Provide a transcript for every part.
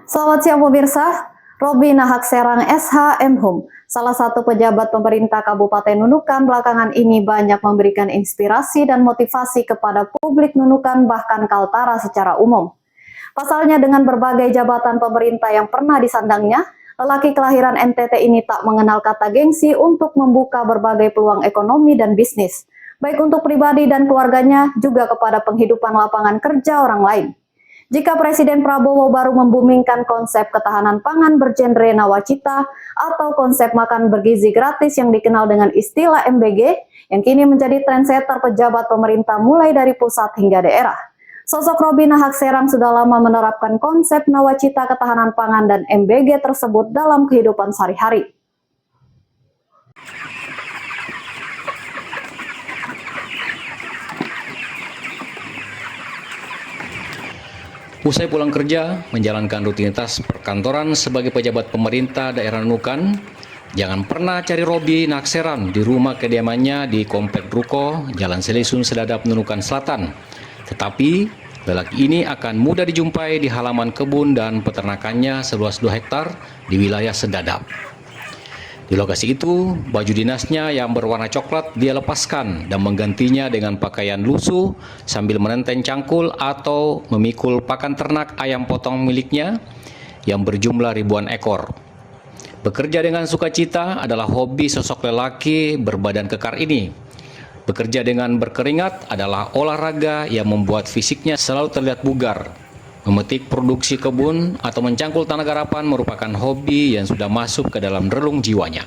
Selamat siang pemirsa, Robi Nahak Serang SH Hum, salah satu pejabat pemerintah Kabupaten Nunukan belakangan ini banyak memberikan inspirasi dan motivasi kepada publik Nunukan bahkan Kaltara secara umum. Pasalnya dengan berbagai jabatan pemerintah yang pernah disandangnya, lelaki kelahiran NTT ini tak mengenal kata gengsi untuk membuka berbagai peluang ekonomi dan bisnis, baik untuk pribadi dan keluarganya juga kepada penghidupan lapangan kerja orang lain. Jika Presiden Prabowo baru membumingkan konsep ketahanan pangan bergenre nawacita atau konsep makan bergizi gratis yang dikenal dengan istilah MBG, yang kini menjadi trendsetter pejabat pemerintah mulai dari pusat hingga daerah. Sosok Robi Nahak Serang sudah lama menerapkan konsep nawacita ketahanan pangan dan MBG tersebut dalam kehidupan sehari-hari. Usai pulang kerja, menjalankan rutinitas perkantoran sebagai pejabat pemerintah daerah Nunukan, jangan pernah cari Robi Nahak Serang di rumah kediamannya di Komplek Ruko, Jalan Selisun, Sedadap, Nunukan Selatan. Tetapi, lelaki ini akan mudah dijumpai di halaman kebun dan peternakannya seluas 2 hektar di wilayah Sedadap. Di lokasi itu, baju dinasnya yang berwarna coklat dia lepaskan dan menggantinya dengan pakaian lusuh sambil menenteng cangkul atau memikul pakan ternak ayam potong miliknya yang berjumlah ribuan ekor. Bekerja dengan sukacita adalah hobi sosok lelaki berbadan kekar ini. Bekerja dengan berkeringat adalah olahraga yang membuat fisiknya selalu terlihat bugar. Memetik produksi kebun atau mencangkul tanah garapan merupakan hobi yang sudah masuk ke dalam relung jiwanya.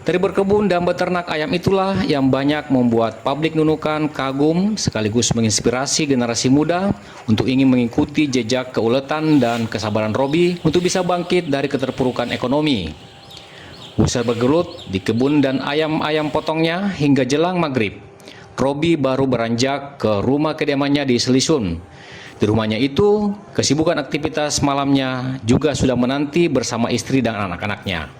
Dari berkebun dan beternak ayam itulah yang banyak membuat publik Nunukan kagum sekaligus menginspirasi generasi muda untuk ingin mengikuti jejak keuletan dan kesabaran Robi untuk bisa bangkit dari keterpurukan ekonomi. Usai bergelut di kebun dan ayam-ayam potongnya hingga jelang maghrib, Robi baru beranjak ke rumah kediamannya di Selisun. Di rumahnya itu, kesibukan aktivitas malamnya juga sudah menanti bersama istri dan anak-anaknya.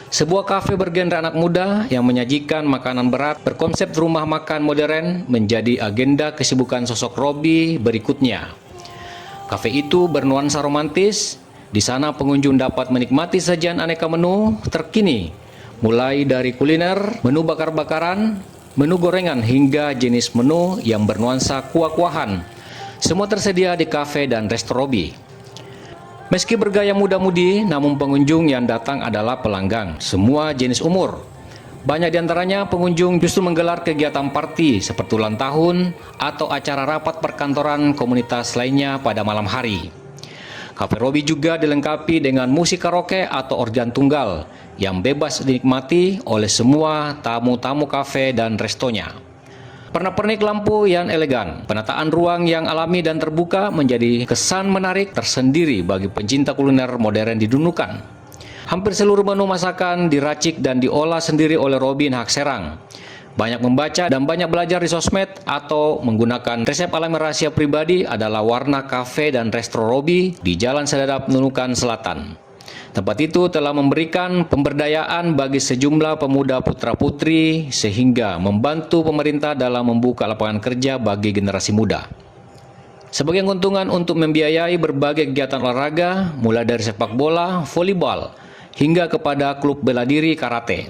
Sebuah kafe bergenre anak muda yang menyajikan makanan berat berkonsep rumah makan modern menjadi agenda kesibukan sosok Robi berikutnya. Kafe itu bernuansa romantis. Di sana pengunjung dapat menikmati sajian aneka menu terkini, mulai dari kuliner, menu bakar-bakaran, menu gorengan hingga jenis menu yang bernuansa kuah-kuahan. Semua tersedia di kafe dan resto Robi. Meski bergaya muda-mudi, namun pengunjung yang datang adalah pelanggan, semua jenis umur. Banyak diantaranya pengunjung justru menggelar kegiatan party seperti ulang tahun atau acara rapat perkantoran komunitas lainnya pada malam hari. Kafe Robi juga dilengkapi dengan musik karaoke atau organ tunggal yang bebas dinikmati oleh semua tamu-tamu kafe dan restonya. Pernak-pernik lampu yang elegan, penataan ruang yang alami dan terbuka menjadi kesan menarik tersendiri bagi pencinta kuliner modern di Nunukan. Hampir seluruh menu masakan diracik dan diolah sendiri oleh Robi Nahak Serang. Banyak membaca dan banyak belajar di sosmed atau menggunakan resep alami rahasia pribadi adalah warna kafe dan resto Robi di Jalan Sedadap, Nunukan Selatan. Tempat itu telah memberikan pemberdayaan bagi sejumlah pemuda putra-putri sehingga membantu pemerintah dalam membuka lapangan kerja bagi generasi muda. Sebagai keuntungan untuk membiayai berbagai kegiatan olahraga, mulai dari sepak bola, volleyball, hingga kepada klub bela diri karate.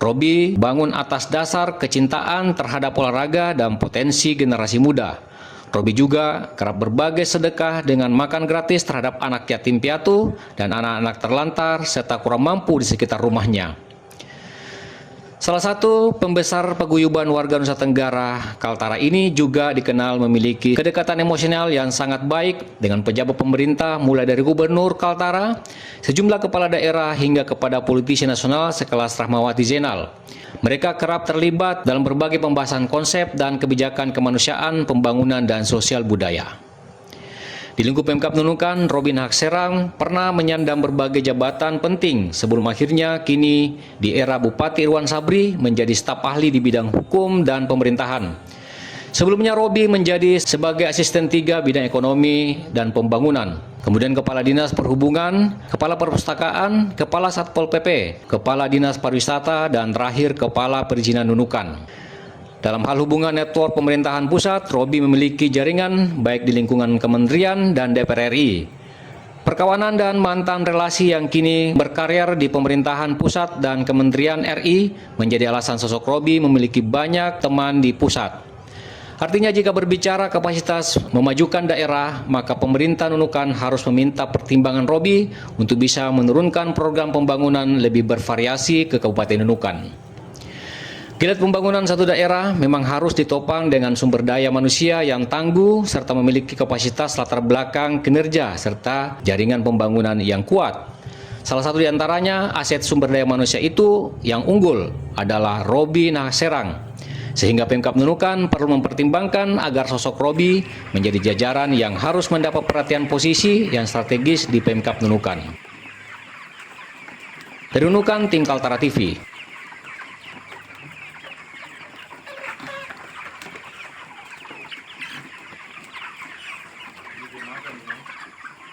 Robi bangun atas dasar kecintaan terhadap olahraga dan potensi generasi muda. Robi juga kerap berbagai sedekah dengan makan gratis terhadap anak yatim piatu dan anak-anak terlantar serta kurang mampu di sekitar rumahnya. Salah satu pembesar paguyuban warga Nusa Tenggara, Kaltara ini juga dikenal memiliki kedekatan emosional yang sangat baik dengan pejabat pemerintah mulai dari Gubernur Kaltara, sejumlah kepala daerah hingga kepada politisi nasional sekelas Rahmawati Zainal. Mereka kerap terlibat dalam berbagai pembahasan konsep dan kebijakan kemanusiaan, pembangunan, dan sosial budaya. Di lingkup Pemkab Nunukan, Robi Nahak Serang pernah menyandang berbagai jabatan penting sebelum akhirnya kini di era Bupati Irwan Sabri menjadi staf ahli di bidang hukum dan pemerintahan. Sebelumnya Robi menjadi sebagai asisten 3 bidang ekonomi dan pembangunan, kemudian Kepala Dinas Perhubungan, Kepala Perpustakaan, Kepala Satpol PP, Kepala Dinas Pariwisata, dan terakhir Kepala Perizinan Nunukan. Dalam hal hubungan network pemerintahan pusat, Robi memiliki jaringan baik di lingkungan kementerian dan DPR RI. perkawanan dan mantan relasi yang kini berkarir di pemerintahan pusat dan Kementerian RI menjadi alasan sosok Robi memiliki banyak teman di pusat. Artinya jika berbicara kapasitas memajukan daerah, maka pemerintah Nunukan harus meminta pertimbangan Robi untuk bisa menurunkan program pembangunan lebih bervariasi ke Kabupaten Nunukan. Giat pembangunan satu daerah memang harus ditopang dengan sumber daya manusia yang tangguh serta memiliki kapasitas latar belakang kinerja serta jaringan pembangunan yang kuat. Salah satu di antaranya aset sumber daya manusia itu yang unggul adalah Robi Nahserang. Sehingga Pemkab Nunukan perlu mempertimbangkan agar sosok Robi menjadi jajaran yang harus mendapat perhatian posisi yang strategis di Pemkab Nunukan. Dari Nunukan, tim Kaltara TV.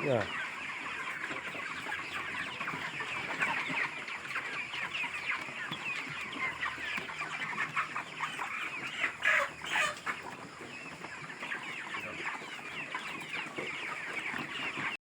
Ya.